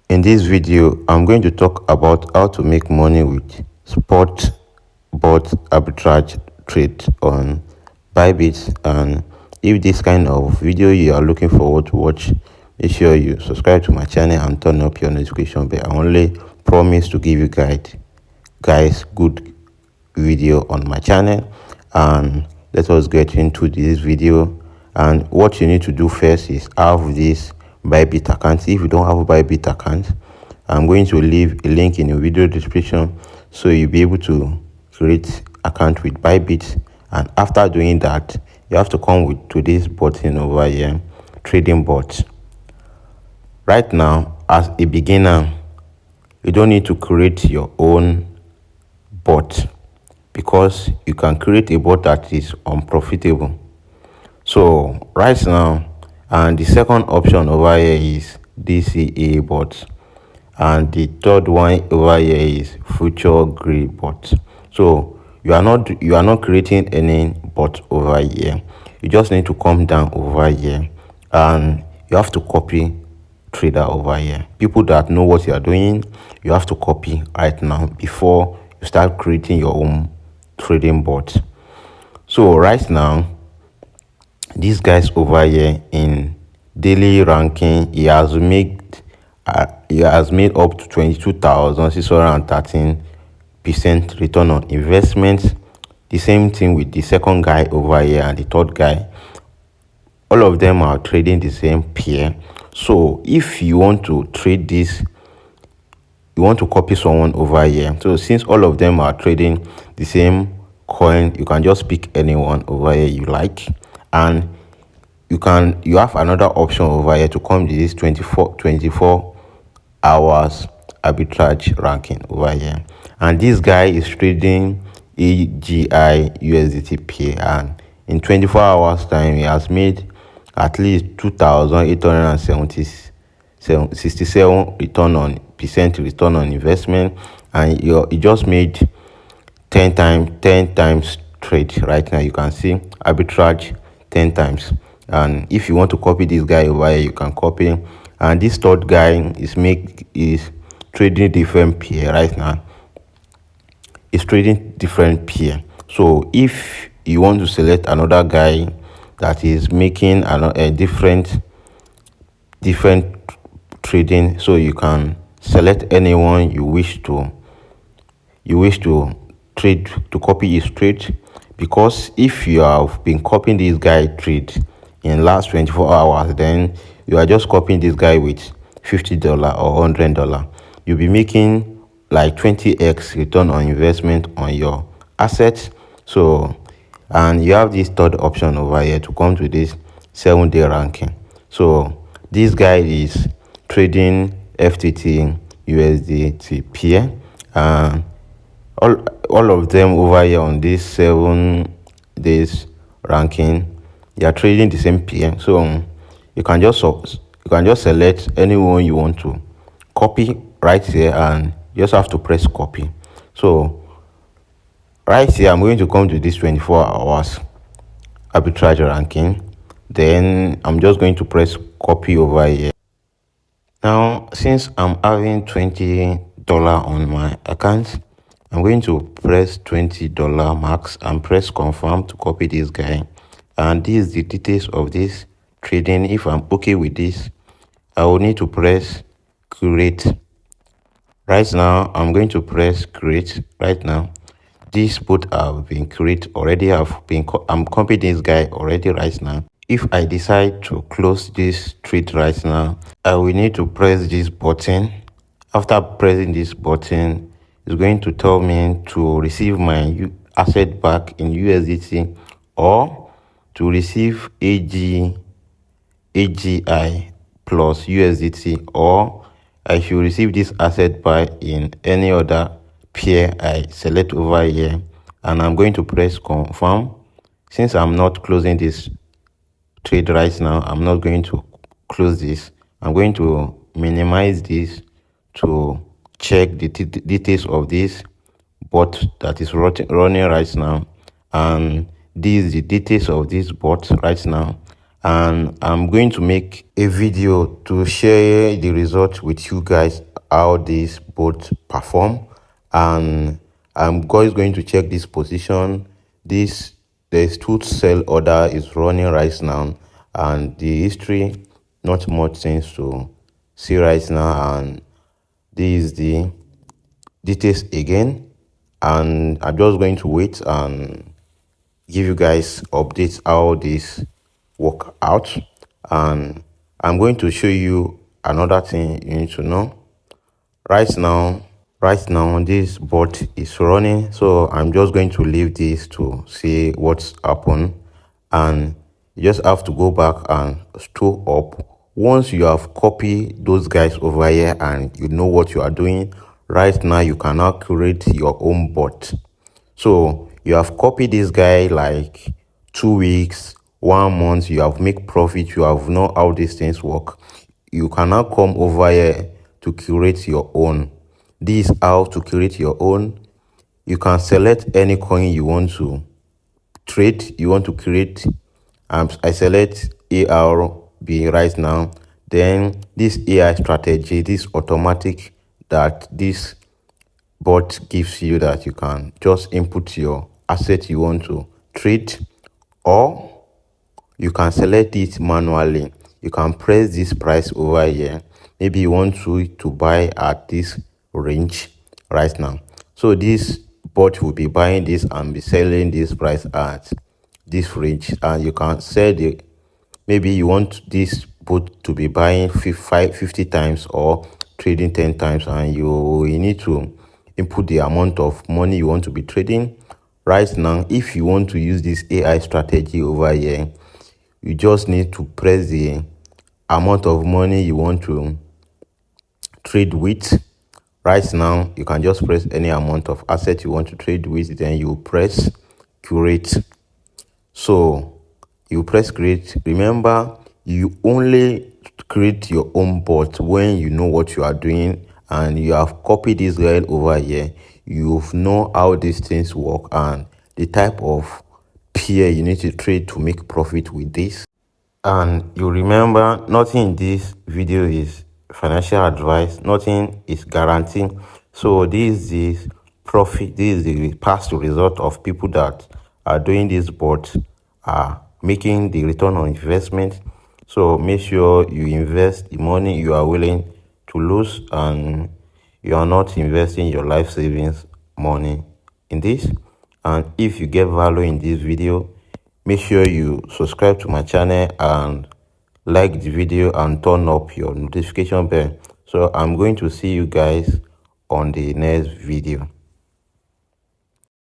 In this video, I'm going to talk about how to make money with spot bot arbitrage trade on BYBIT. And if this kind of video you are looking forward to watch, make sure you subscribe to my channel and turn up your notification bell. I only promise to give you guys good video on my channel. And let us get into this video. And what you need to do first is have this BYBIT account. If you don't have a BYBIT account, I'm going to leave a link in the video description so you'll be able to create account with BYBIT. And after doing that, you have to come to this button over here, trading bot. Right now, as a beginner, you don't need to create your own bot because you can create a bot that is unprofitable. So right now, and the second option over here is DCA bot, and the third one over here is future gray bot. So you are not creating any bot over here. You just need to come down over here and you have to copy trader over here. People that know what you are doing, you have to copy right now before you start creating your own trading bot. So right now, this guy's over here in daily ranking, he has made up to 22,613% return on investment. The same thing with the second guy over here and the third guy. All of them are trading the same pair. So if you want to trade this, you want to copy someone over here. So since all of them are trading the same coin, you can just pick anyone over here you like, and you have another option over here to come to this 24 hours arbitrage ranking over here. And this guy is trading AGI USDT pair, and in 24 hours time he has made at least 2,867 return on investment, and he just made 10 times trade. Right now you can see arbitrage 10 times. And if you want to copy this guy over here, you can copy. And this third guy is trading different pair right now. It's trading different pair. So if you want to select another guy that is making a different trading, so you can select anyone you wish to trade, to copy his trade. Because if you have been copying this guy trade in last 24 hours, then you are just copying this guy with $50 or $100, you'll be making like 20x return on investment on your assets. So, and you have this third option over here to come to this 7-day ranking. So this guy is trading FTT USDT pair, and all of them over here on this 7 days ranking, they are trading the same pair. So you can just select anyone you want to copy right here, and you just have to press copy. So right here, I'm going to come to this 24 hours arbitrage ranking. Then I'm just going to press copy over here. Now, since I'm having $20 on my account, I'm going to press $20 max and press confirm to copy this guy. And this is the details of this trading. If I'm okay with this, I will need to press create. Right now, I'm going to press create. Right now, these both have been created already. I'm copying this guy already right now. If I decide to close this trade right now, I will need to press this button. After pressing this button, it's going to tell me to receive my asset back in USDT or to receive AGI plus USDT, or I should receive this asset back in any other pair I select over here. And I'm going to press confirm. Since I'm not closing this trade right now, I'm not going to close this. I'm going to minimize this to check the details of this bot that is running right now. And these the details of this bot right now. and I'm going to make a video to share the result with you guys, how these both perform. And I'm going to check this position. There's two sell order is running right now, and the history, not much things to see right now. And this is the details again, and I'm just going to wait and give you guys updates how this work out. And I'm going to show you another thing you need to know. Right now this bot is running, so I'm just going to leave this to see what's happened. And you just have to go back and scroll up. Once you have copied those guys over here and you know what you are doing, right now you can now create your own bot. So you have copied this guy like 2 weeks, 1 month, you have make profit, you have know how these things work. You can now come over here to create your own. This is how to create your own. You can select any coin you want to trade, you want to create. I select ARB right now. Then this AI strategy, this automatic that this bot gives you, that you can just input your asset you want to trade, or you can select it manually. You can press this price over here. Maybe you want to buy at this range right now. So this bot will be buying this and be selling this price at this range. And you can sell the, maybe you want this bot to be buying 50 times or trading 10 times, and you need to input the amount of money you want to be trading. Right now, if you want to use this AI strategy over here, you just need to press the amount of money you want to trade with. Right now, you can just press any amount of asset you want to trade with, then you press create. So you press create. Remember, you only create your own bot when you know what you are doing and you have copied this guy over here. You know how these things work and the type of pair you need to trade to make profit with this. And you remember, nothing in this video is financial advice, nothing is guaranteed. So this is profit, this is the past result of people that are doing this, but are making the return on investment. So make sure you invest the money you are willing to lose, and you are not investing your life savings money in this. And if you get value in this video, make sure you subscribe to my channel and like the video and turn up your notification bell. So I'm going to see you guys on the next video.